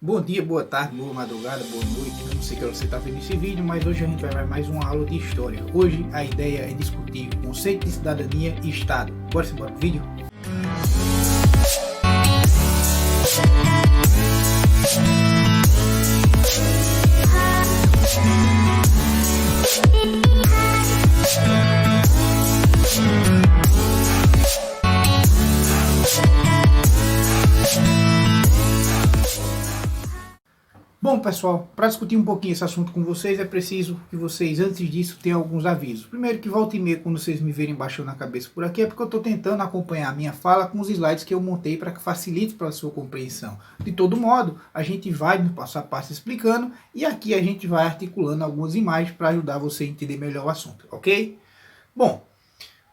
Bom dia, boa tarde, boa madrugada, boa noite. Eu não sei que hora você está vendo esse vídeo, mas hoje a gente vai ver mais uma aula de história. Hoje a ideia é discutir o conceito de cidadania e Estado. Bora embora pro vídeo? Bom, pessoal, para discutir um pouquinho esse assunto com vocês, é preciso que vocês, antes disso, tenham alguns avisos. Primeiro, que volta e meia, quando vocês me verem baixando a cabeça por aqui, é porque eu estou tentando acompanhar a minha fala com os slides que eu montei para que facilite para a sua compreensão. De todo modo, a gente vai no passo a passo explicando e aqui a gente vai articulando algumas imagens para ajudar você a entender melhor o assunto, ok? Bom,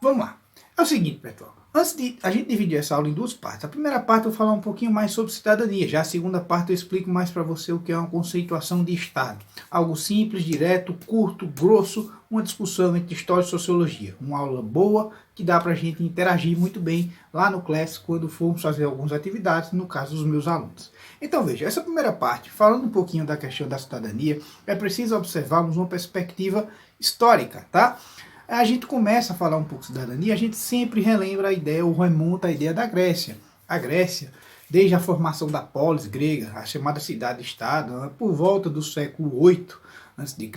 vamos lá. É o seguinte, pessoal. Antes de a gente dividir essa aula em duas partes. A primeira parte eu vou falar um pouquinho mais sobre cidadania. Já a segunda parte eu explico mais para você o que é uma conceituação de Estado. Algo simples, direto, curto, grosso, uma discussão entre história e sociologia. Uma aula boa que dá para a gente interagir muito bem lá no Class quando formos fazer algumas atividades, no caso dos meus alunos. Então veja, essa primeira parte, falando um pouquinho da questão da cidadania, é preciso observarmos uma perspectiva histórica, tá? A gente começa a falar um pouco de cidadania, a gente sempre relembra a ideia, ou remonta a ideia da Grécia. A Grécia, desde a formação da polis grega, a chamada cidade-estado, por volta do século 8 a.C.,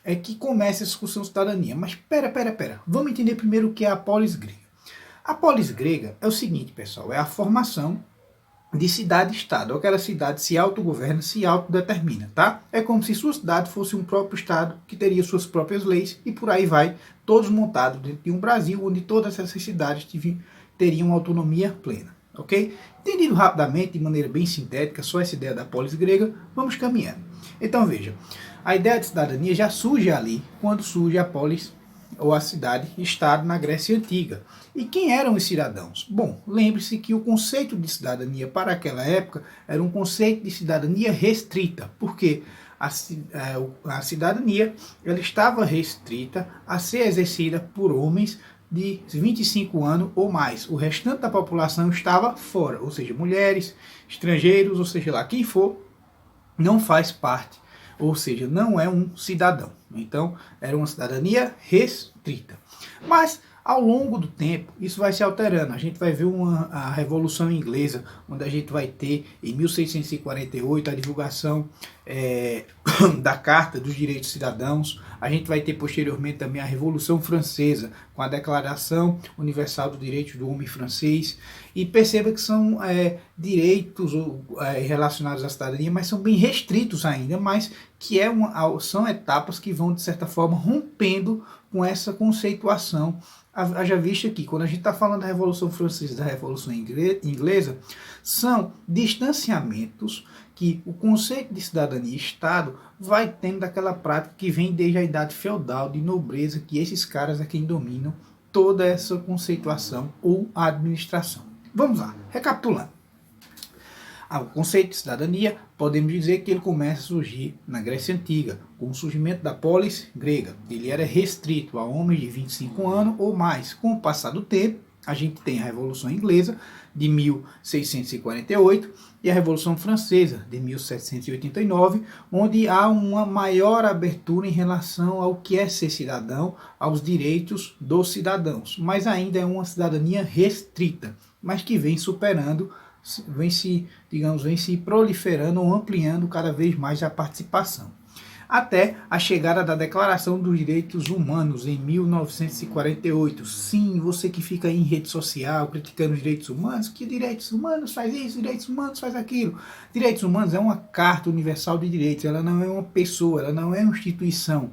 é que começa a discussão de cidadania. Mas pera, vamos entender primeiro o que é a polis grega. A polis grega é o seguinte, pessoal, é a formação de cidade-estado. Aquela cidade se autogoverna, se autodetermina, tá? É como se sua cidade fosse um próprio estado que teria suas próprias leis e por aí vai, todos montados dentro de um Brasil onde todas essas cidades teriam autonomia plena, ok? Entendido rapidamente, de maneira bem sintética, só essa ideia da polis grega, vamos caminhando. Então veja, a ideia de cidadania já surge ali quando surge a polis ou a cidade-estado na Grécia Antiga. E quem eram os cidadãos? Bom, lembre-se que o conceito de cidadania para aquela época era um conceito de cidadania restrita, porque a cidadania ela estava restrita a ser exercida por homens de 25 anos ou mais. O restante da população estava fora, ou seja, mulheres, estrangeiros, ou seja lá quem for, não faz parte, ou seja, não é um cidadão. Então, era uma cidadania restrita. Mas, ao longo do tempo, isso vai se alterando. A gente vai ver a Revolução Inglesa, onde a gente vai ter, em 1648, a divulgação da Carta dos Direitos Cidadãos. A gente vai ter, posteriormente, também a Revolução Francesa, com a Declaração Universal dos Direitos do Homem francês. E perceba que são direitos relacionados à cidadania, mas são bem restritos ainda, mas que são etapas que vão, de certa forma, rompendo com essa conceituação. Haja visto aqui, quando a gente está falando da Revolução Francesa e da Revolução Inglesa, são distanciamentos que o conceito de cidadania e Estado vai tendo daquela prática que vem desde a idade feudal de nobreza, que esses caras é quem dominam toda essa conceituação ou administração. Vamos lá, recapitulando. O conceito de cidadania, podemos dizer que ele começa a surgir na Grécia Antiga, com o surgimento da polis grega. Ele era restrito a homens de 25 anos ou mais. Com o passar do tempo, a gente tem a Revolução Inglesa, de 1648, e a Revolução Francesa, de 1789, onde há uma maior abertura em relação ao que é ser cidadão, aos direitos dos cidadãos. Mas ainda é uma cidadania restrita, mas que vem superando, vem se proliferando ou ampliando cada vez mais a participação. Até a chegada da Declaração dos Direitos Humanos em 1948. Sim, você que fica aí em rede social criticando os direitos humanos, que direitos humanos faz isso, direitos humanos faz aquilo. Direitos humanos é uma Carta Universal de Direitos, ela não é uma pessoa, ela não é uma instituição,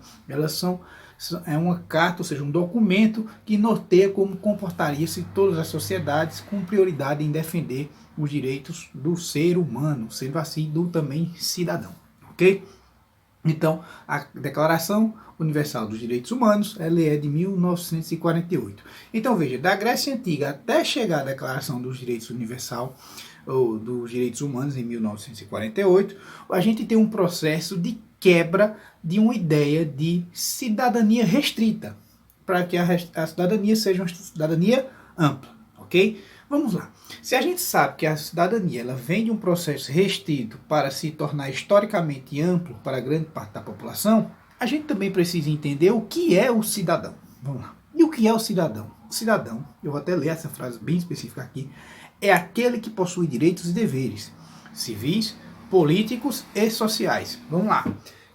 é uma carta, ou seja, um documento que norteia como comportaria-se todas as sociedades com prioridade em defender os direitos do ser humano, sendo assim do também cidadão, ok? Então, a Declaração Universal dos Direitos Humanos, ela é de 1948. Então, veja, da Grécia Antiga até chegar à Declaração dos Direitos Universal, ou dos Direitos Humanos, em 1948, a gente tem um processo de quebra de uma ideia de cidadania restrita, para que a cidadania seja uma cidadania ampla, ok? Vamos lá. Se a gente sabe que a cidadania ela vem de um processo restrito para se tornar historicamente amplo para grande parte da população, a gente também precisa entender o que é o cidadão. Vamos lá. E o que é o cidadão? O cidadão, eu vou até ler essa frase bem específica aqui, é aquele que possui direitos e deveres civis, políticos e sociais. Vamos lá.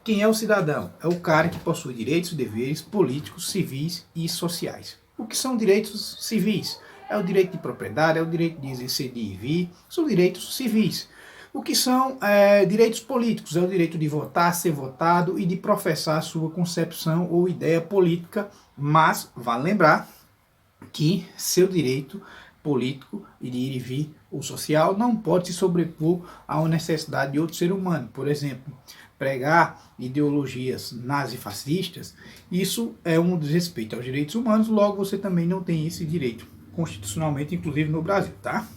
Quem é o cidadão? É o cara que possui direitos e deveres políticos, civis e sociais. O que são direitos civis? É o direito de propriedade, é o direito de exercer de ir e vir, são direitos civis. O que são direitos políticos? É o direito de votar, ser votado e de professar sua concepção ou ideia política, mas vale lembrar que seu direito político e de ir e vir ou social não pode se sobrepor a uma necessidade de outro ser humano. Por exemplo, pregar ideologias nazifascistas, isso é um desrespeito aos direitos humanos, logo você também não tem esse direito constitucionalmente, inclusive no Brasil, tá?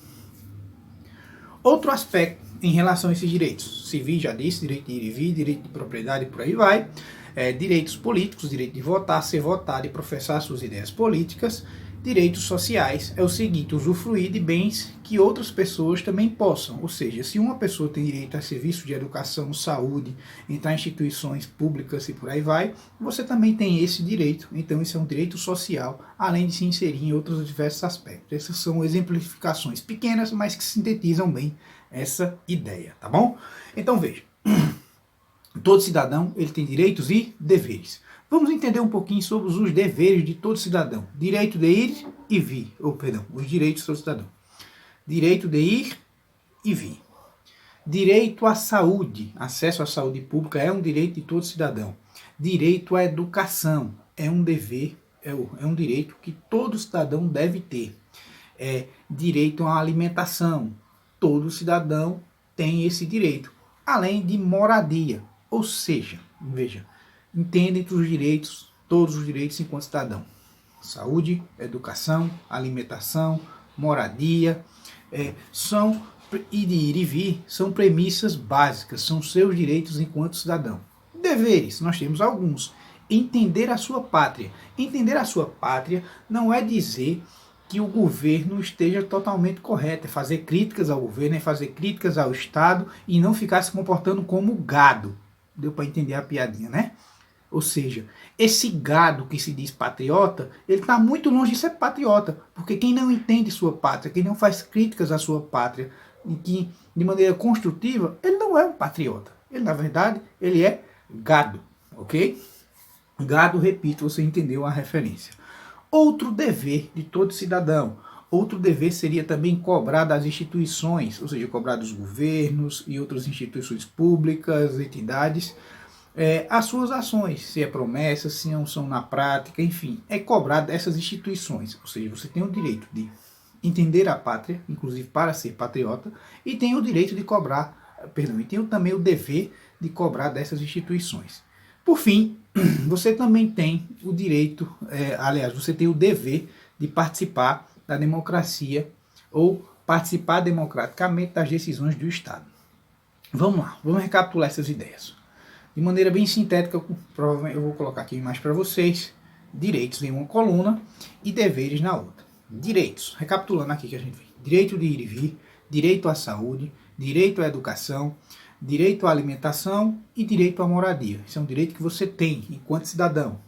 Outro aspecto em relação a esses direitos civis, já disse, direito de ir e vir, direito de propriedade e por aí vai, direitos políticos, direito de votar, ser votado e professar suas ideias políticas, direitos sociais é o seguinte, usufruir de bens que outras pessoas também possam, ou seja, se uma pessoa tem direito a serviço de educação, saúde, entrar em instituições públicas e por aí vai, você também tem esse direito, então isso é um direito social, além de se inserir em outros diversos aspectos. Essas são exemplificações pequenas, mas que sintetizam bem essa ideia, tá bom? Então veja, todo cidadão ele tem direitos e deveres. Vamos entender um pouquinho sobre os deveres de todo cidadão. Direito de ir e vir. Os direitos de todo cidadão. Direito de ir e vir. Direito à saúde. Acesso à saúde pública é um direito de todo cidadão. Direito à educação é um dever, é um direito que todo cidadão deve ter. Direito à alimentação. Todo cidadão tem esse direito. Além de moradia. Ou seja, veja, entendem os direitos, todos os direitos enquanto cidadão. Saúde, educação, alimentação, moradia, são e de ir e vir, são premissas básicas, são seus direitos enquanto cidadão. Deveres, nós temos alguns. Entender a sua pátria. Entender a sua pátria não é dizer que o governo esteja totalmente correto, é fazer críticas ao governo, é fazer críticas ao Estado e não ficar se comportando como gado. Deu para entender a piadinha, né? Ou seja, esse gado que se diz patriota, ele está muito longe de ser patriota, porque quem não entende sua pátria, quem não faz críticas à sua pátria, e que de maneira construtiva, ele não é um patriota. Ele, na verdade, ele é gado, ok? Gado, repito, você entendeu a referência. Outro dever de todo cidadão, outro dever seria também cobrar das instituições, ou seja, cobrar dos governos e outras instituições públicas, entidades, as suas ações, se é promessa, se não são na prática, enfim, é cobrar dessas instituições. Ou seja, você tem o direito de entender a pátria, inclusive para ser patriota, e tem o direito de cobrar, e tem também o dever de cobrar dessas instituições. Por fim, você também tem o direito, você tem o dever de participar da democracia ou participar democraticamente das decisões do Estado. Vamos lá, vamos recapitular essas ideias. De maneira bem sintética, provavelmente eu vou colocar aqui mais para vocês, direitos em uma coluna e deveres na outra. Direitos, recapitulando aqui que a gente vê. Direito de ir e vir, direito à saúde, direito à educação, direito à alimentação e direito à moradia. Isso é um direito que você tem enquanto cidadão.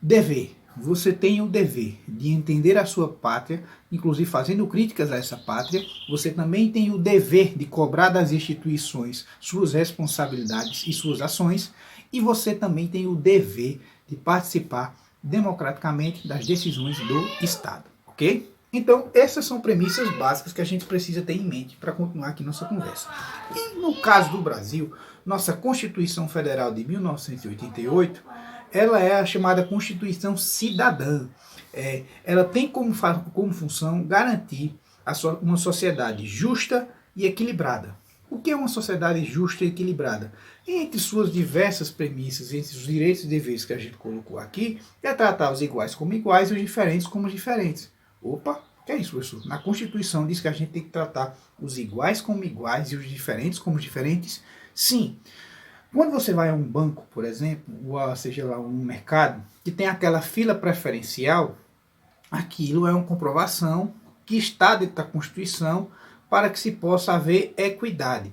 Dever. Você tem o dever de entender a sua pátria, inclusive fazendo críticas a essa pátria. Você também tem o dever de cobrar das instituições suas responsabilidades e suas ações. E você também tem o dever de participar democraticamente das decisões do Estado. Ok? Então, essas são premissas básicas que a gente precisa ter em mente para continuar aqui nossa conversa. E no caso do Brasil, nossa Constituição Federal de 1988, ela é a chamada Constituição Cidadã. Ela tem como função garantir uma sociedade justa e equilibrada. O que é uma sociedade justa e equilibrada? Entre suas diversas premissas, entre os direitos e deveres que a gente colocou aqui, é tratar os iguais como iguais e os diferentes como diferentes. Opa, que é isso, professor? Na Constituição diz que a gente tem que tratar os iguais como iguais e os diferentes como diferentes? Sim. Quando você vai a um banco, por exemplo, ou seja lá um mercado, que tem aquela fila preferencial, aquilo é uma comprovação que está dentro da Constituição para que se possa haver equidade.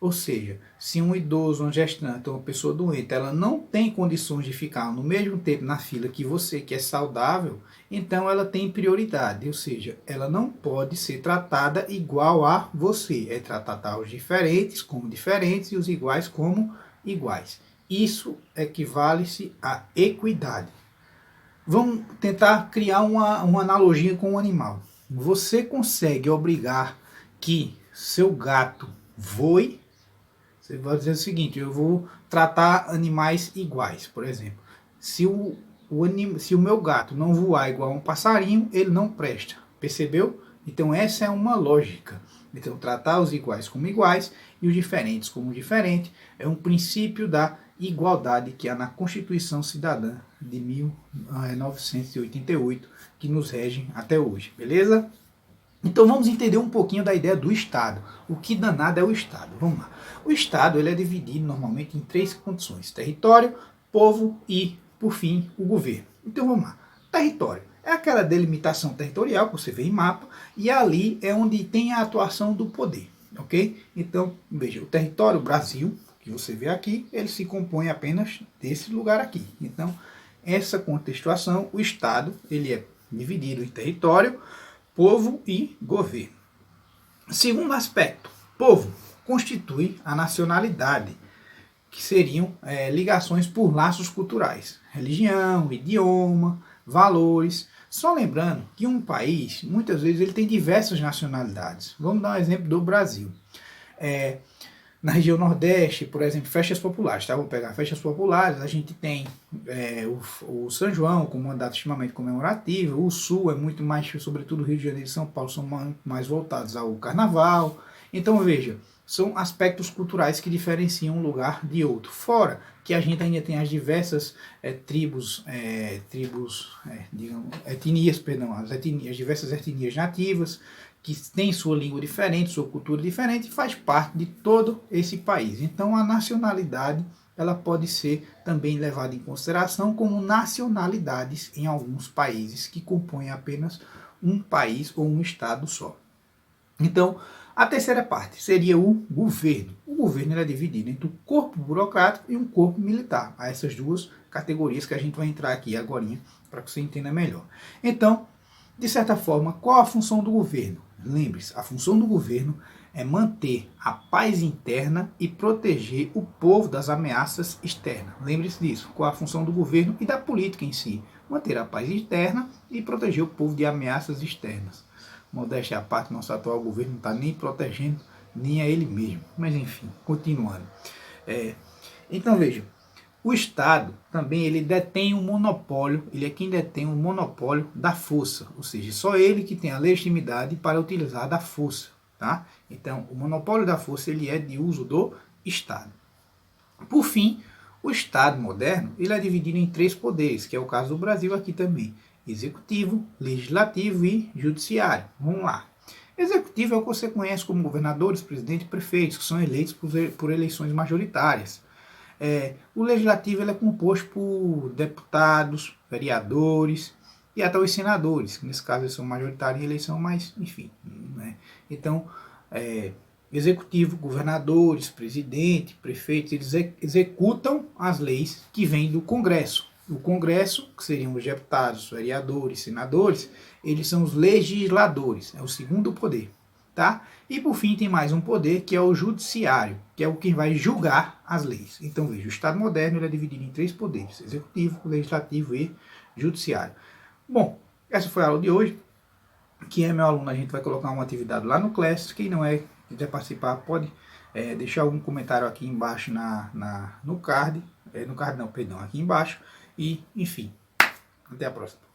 Ou seja, se um idoso, um gestante ou uma pessoa doente, ela não tem condições de ficar no mesmo tempo na fila que você, que é saudável, então ela tem prioridade. Ou seja, ela não pode ser tratada igual a você. É tratar os diferentes como diferentes e os iguais como iguais. Isso equivale-se à equidade. Vamos tentar criar uma analogia com o animal. Você consegue obrigar que seu gato voe? Você vai dizer o seguinte: eu vou tratar animais iguais, por exemplo. Se o meu gato não voar igual a um passarinho, ele não presta. Percebeu? Então essa é uma lógica. Então tratar os iguais como iguais e os diferentes como diferentes é um princípio da igualdade que há na Constituição Cidadã de 1988, que nos rege até hoje. Beleza? Então vamos entender um pouquinho da ideia do Estado. O que danado é o Estado? Vamos lá. O Estado ele é dividido normalmente em 3 condições: território, povo e, por fim, o governo. Então vamos lá. Território é aquela delimitação territorial que você vê em mapa, e ali é onde tem a atuação do poder. Ok? Então, veja, o território Brasil, que você vê aqui, ele se compõe apenas desse lugar aqui. Então, essa contextuação, o Estado ele é dividido em território, povo e governo. Segundo aspecto, povo constitui a nacionalidade, que seriam ligações por laços culturais, religião, idioma, valores. Só lembrando que um país, muitas vezes, ele tem diversas nacionalidades. Vamos dar um exemplo do Brasil. Na região Nordeste, por exemplo, festas populares, tá? Vou pegar festas populares, a gente tem o São João como uma data extremamente comemorativa. O Sul é muito mais, sobretudo Rio de Janeiro e São Paulo, são mais voltados ao Carnaval. Então, veja, são aspectos culturais que diferenciam um lugar de outro. Fora que a gente ainda tem as diversas as diversas etnias nativas, que tem sua língua diferente, sua cultura diferente, e faz parte de todo esse país. Então a nacionalidade ela pode ser também levada em consideração como nacionalidades em alguns países que compõem apenas um país ou um estado só. Então, a terceira parte seria o governo. O governo é dividido entre um corpo burocrático e um corpo militar. Há essas duas categorias que a gente vai entrar aqui agora para que você entenda melhor. Então, de certa forma, qual a função do governo? Lembre-se, a função do governo é manter a paz interna e proteger o povo das ameaças externas. Lembre-se disso, qual a função do governo e da política em si? Manter a paz interna e proteger o povo de ameaças externas. Modéstia à parte, nosso atual governo não está nem protegendo nem a ele mesmo. Mas enfim, continuando. Então veja, o Estado também ele detém um monopólio, ele é quem detém um monopólio da força, ou seja, só ele que tem a legitimidade para utilizar da força, tá? Então, o monopólio da força ele é de uso do Estado. Por fim, o Estado moderno ele é dividido em 3 poderes, que é o caso do Brasil aqui também: executivo, legislativo e judiciário. Vamos lá. Executivo é o que você conhece como governadores, presidentes e prefeitos, que são eleitos por eleições majoritárias. O legislativo ele é composto por deputados, vereadores e até os senadores, que nesse caso eles são majoritários em eleição, mas enfim. Né? Então, executivo, governadores, presidente, prefeitos, eles executam as leis que vêm do Congresso. O Congresso, que seriam os deputados, vereadores, senadores, eles são os legisladores, é o segundo poder. Tá? E por fim tem mais um poder que é o judiciário, que é o que vai julgar as leis. Então veja, o Estado moderno ele é dividido em 3 poderes: executivo, legislativo e judiciário. Bom, essa foi a aula de hoje. Quem é meu aluno, a gente vai colocar uma atividade lá no Class. Quem não é, quiser participar, pode deixar algum comentário aqui embaixo no card. No card não, perdão, aqui embaixo. E enfim, até a próxima.